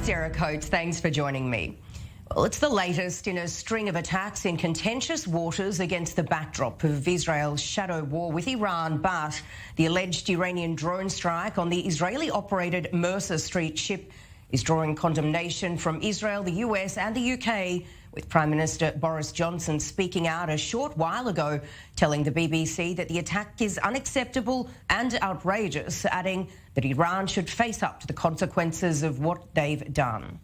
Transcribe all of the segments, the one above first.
Sarah Coates, thanks for joining me. Well, it's the latest in a string of attacks in contentious waters against the backdrop of Israel's shadow war with Iran, but the alleged Iranian drone strike on the Israeli-operated Mercer Street ship is drawing condemnation from Israel, the US and the UK, with Prime Minister Boris Johnson speaking out a short while ago, telling the BBC that the attack is unacceptable and outrageous, adding that Iran should face up to the consequences of what they've done.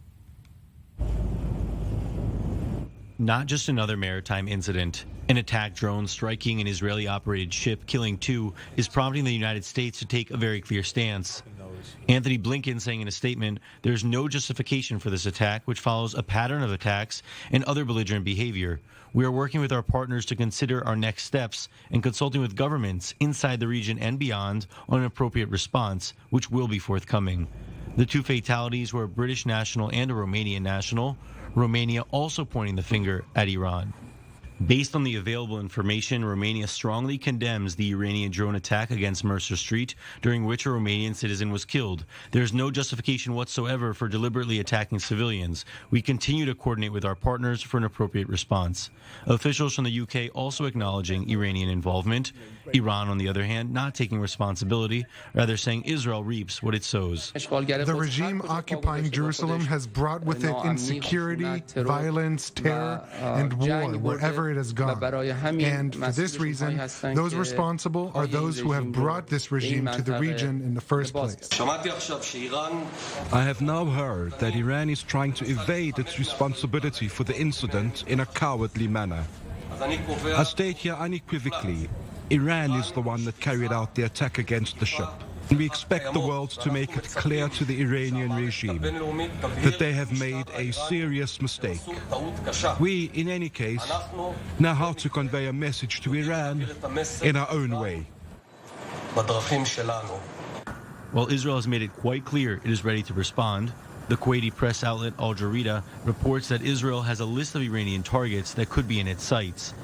Not just another maritime incident. An attack drone striking an Israeli-operated ship, killing 2, is prompting the United States to take a very clear stance. Anthony Blinken saying in a statement, there's no justification for this attack, which follows a pattern of attacks and other belligerent behavior. We are working with our partners to consider our next steps and consulting with governments inside the region and beyond on an appropriate response, which will be forthcoming. The 2 fatalities were a British national and a Romanian national, Romania also pointing the finger at Iran. Based on the available information, Romania strongly condemns the Iranian drone attack against Mercer Street, during which a Romanian citizen was killed. There is no justification whatsoever for deliberately attacking civilians. We continue to coordinate with our partners for an appropriate response. Officials from the UK also acknowledging Iranian involvement. Iran, on the other hand, not taking responsibility, rather saying Israel reaps what it sows. The regime occupying Jerusalem has brought with it insecurity, violence, terror, and war wherever it has gone. And for this reason, those responsible are those who have brought this regime to the region in the first place. I have now heard that Iran is trying to evade its responsibility for the incident in a cowardly manner. I state here unequivocally, Iran is the one that carried out the attack against the ship. We expect the world to make it clear to the Iranian regime that they have made a serious mistake. We, in any case, know how to convey a message to Iran in our own way. While Israel has made it quite clear it is ready to respond, the Kuwaiti press outlet Al Jazeera reports that Israel has a list of Iranian targets that could be in its sights,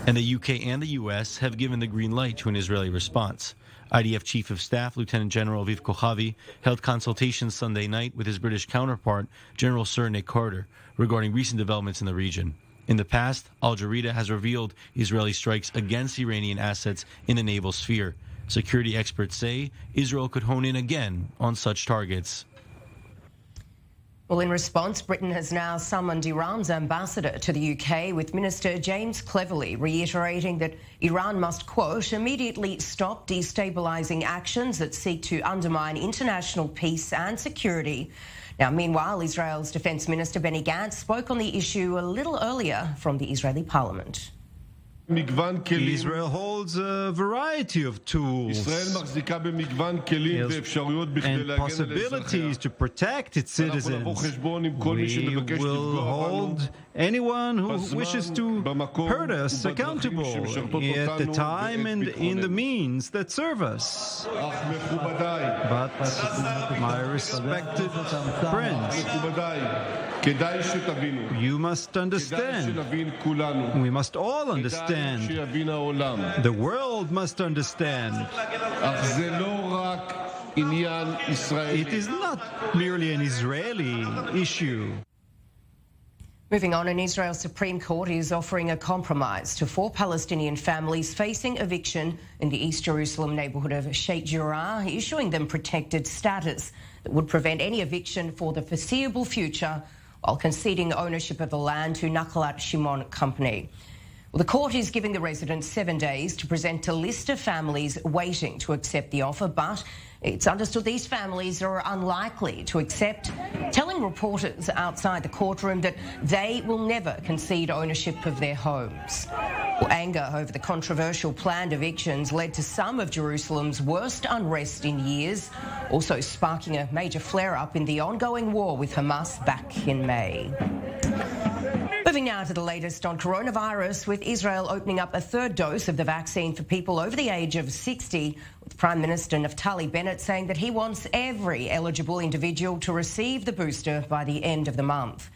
and the UK and the US have given the green light to an Israeli response. IDF Chief of Staff Lieutenant General Aviv Kochavi held consultations Sunday night with his British counterpart, General Sir Nick Carter, regarding recent developments in the region. In the past, Al Jazeera has revealed Israeli strikes against Iranian assets in the naval sphere. Security experts say Israel could hone in again on such targets. Well, in response, Britain has now summoned Iran's ambassador to the UK, with Minister James Cleverly reiterating that Iran must, quote, immediately stop destabilising actions that seek to undermine international peace and security. Now, meanwhile, Israel's Defence Minister Benny Gantz spoke on the issue a little earlier from the Israeli parliament. Israel holds a variety of tools and possibilities to protect its citizens. We will hold anyone who wishes to hurt us accountable at the time and in the means that serve us. But, my respected friends, you must understand. We must all understand. The world must understand. It is not merely an Israeli issue. Moving on, an Israel Supreme Court is offering a compromise to 4 Palestinian families facing eviction in the East Jerusalem neighbourhood of Sheikh Jarrah, issuing them protected status that would prevent any eviction for the foreseeable future, while conceding ownership of the land to Nakhlat Shimon Company. Well, the court is giving the residents 7 days to present a list of families waiting to accept the offer, but it's understood these families are unlikely to accept, telling reporters outside the courtroom that they will never concede ownership of their homes. Well, anger over the controversial planned evictions led to some of Jerusalem's worst unrest in years, also sparking a major flare-up in the ongoing war with Hamas back in May. Moving now to the latest on coronavirus, with Israel opening up a 3rd dose of the vaccine for people over the age of 60, with Prime Minister Naftali Bennett saying that he wants every eligible individual to receive the booster by the end of the month.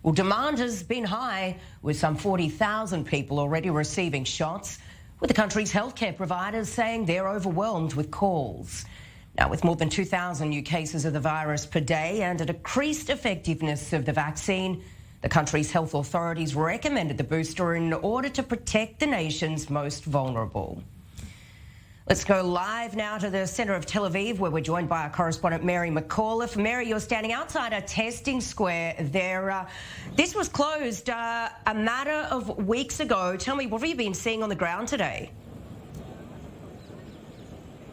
Well, demand has been high, with some 40,000 people already receiving shots, with the country's healthcare providers saying they're overwhelmed with calls. Now, with more than 2,000 new cases of the virus per day and a decreased effectiveness of the vaccine, the country's health authorities recommended the booster in order to protect the nation's most vulnerable. Let's go live now to the centre of Tel Aviv, where we're joined by our correspondent Mary McAuliffe. Mary, you're standing outside a testing square there. This was closed a matter of weeks ago. Tell me, what have you been seeing on the ground today?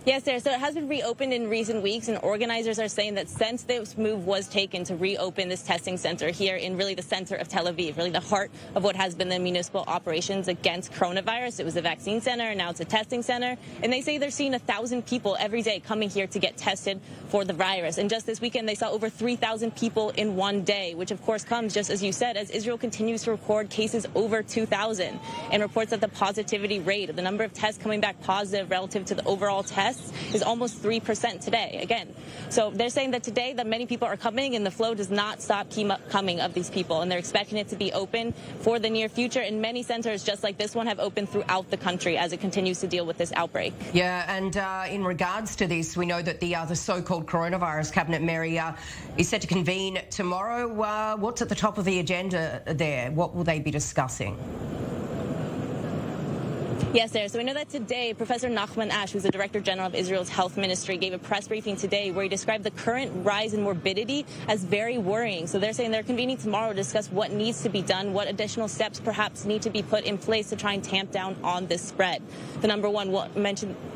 Yes, Sarah. So it has been reopened in recent weeks, and organizers are saying that since this move was taken to reopen this testing center here in really the center of Tel Aviv, really the heart of what has been the municipal operations against coronavirus. It was a vaccine center, and now it's a testing center. And they say they're seeing 1,000 people every day coming here to get tested for the virus. And just this weekend, they saw over 3,000 people in one day, which of course comes, just as you said, as Israel continues to record cases over 2,000 and reports that the positivity rate, the number of tests coming back positive relative to the overall tests, is almost 3% today, again. So they're saying that today that many people are coming and the flow does not stop coming of these people, and they're expecting it to be open for the near future. And many centers just like this one have opened throughout the country as it continues to deal with this outbreak. Yeah, and in regards to this, we know that the so-called coronavirus cabinet, Mary, is set to convene tomorrow. What's at the top of the agenda there? What will they be discussing? Yes, Sarah. So we know that today, Professor Nachman Ash, who's the Director General of Israel's Health Ministry, gave a press briefing today where he described the current rise in morbidity as very worrying. So they're saying they're convening tomorrow to discuss what needs to be done, what additional steps perhaps need to be put in place to try and tamp down on this spread. The number one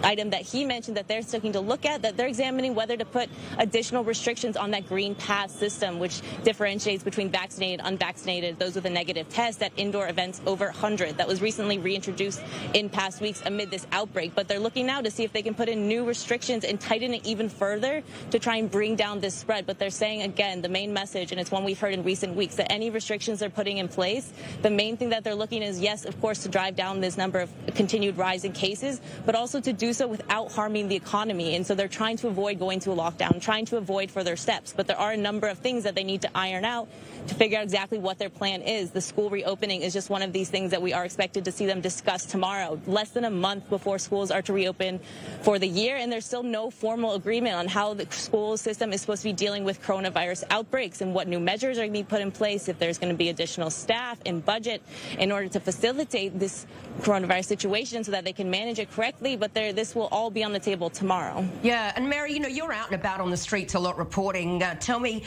item that he mentioned that they're looking to look at, that they're examining whether to put additional restrictions on that green pass system, which differentiates between vaccinated, unvaccinated, those with a negative test at indoor events over 100. That was recently reintroduced in past weeks amid this outbreak, but they're looking now to see if they can put in new restrictions and tighten it even further to try and bring down this spread. But they're saying, again, the main message, and it's one we've heard in recent weeks, that any restrictions they're putting in place, the main thing that they're looking is, yes, of course, to drive down this number of continued rise in cases, but also to do so without harming the economy. And so they're trying to avoid going to a lockdown, trying to avoid further steps. But there are a number of things that they need to iron out to figure out exactly what their plan is. The school reopening is just one of these things that we are expected to see them discuss tomorrow, less than a month before schools are to reopen for the year, and there's still no formal agreement on how the school system is supposed to be dealing with coronavirus outbreaks and what new measures are going to be put in place, if there's going to be additional staff and budget in order to facilitate this coronavirus situation so that they can manage it correctly. But this will all be on the table tomorrow. Yeah, and Mary, you're out and about on the streets a lot reporting. Tell me,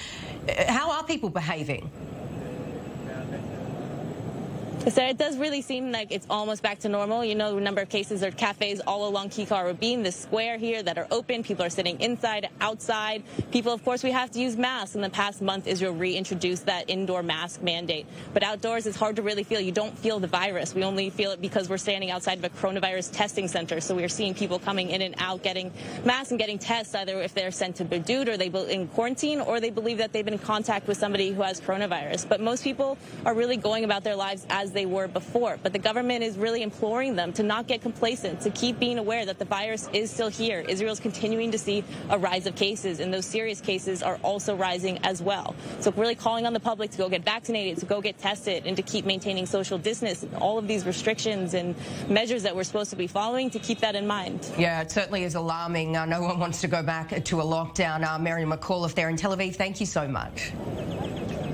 how are people behaving? So it does really seem like it's almost back to normal. You know, the number of cases or cafes all along Kikar Rabin, the square here, that are open. People are sitting inside, outside. People, of course, we have to use masks. In the past month, Israel reintroduced that indoor mask mandate. But outdoors, it's hard to really feel. You don't feel the virus. We only feel it because we're standing outside of a coronavirus testing center. So we're seeing people coming in and out, getting masks and getting tests, either if they're sent to Bidud or they're in quarantine, or they believe that they've been in contact with somebody who has coronavirus. But most people are really going about their lives as they were before. But the government is really imploring them to not get complacent, to keep being aware that the virus is still here. Israel's continuing to see a rise of cases, and those serious cases are also rising as well. So really calling on the public to go get vaccinated, to go get tested, and to keep maintaining social distance and all of these restrictions and measures that we're supposed to be following, to keep that in mind. Yeah, it certainly is alarming. No one wants to go back to a lockdown. Mary McAuliffe there in Tel Aviv, thank you so much.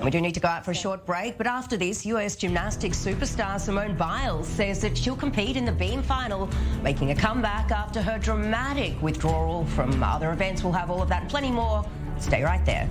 We do need to go out for a short break, but after this, US gymnastics superstar Simone Biles says that she'll compete in the beam final, making a comeback after her dramatic withdrawal from other events. We'll have all of that and plenty more. Stay right there.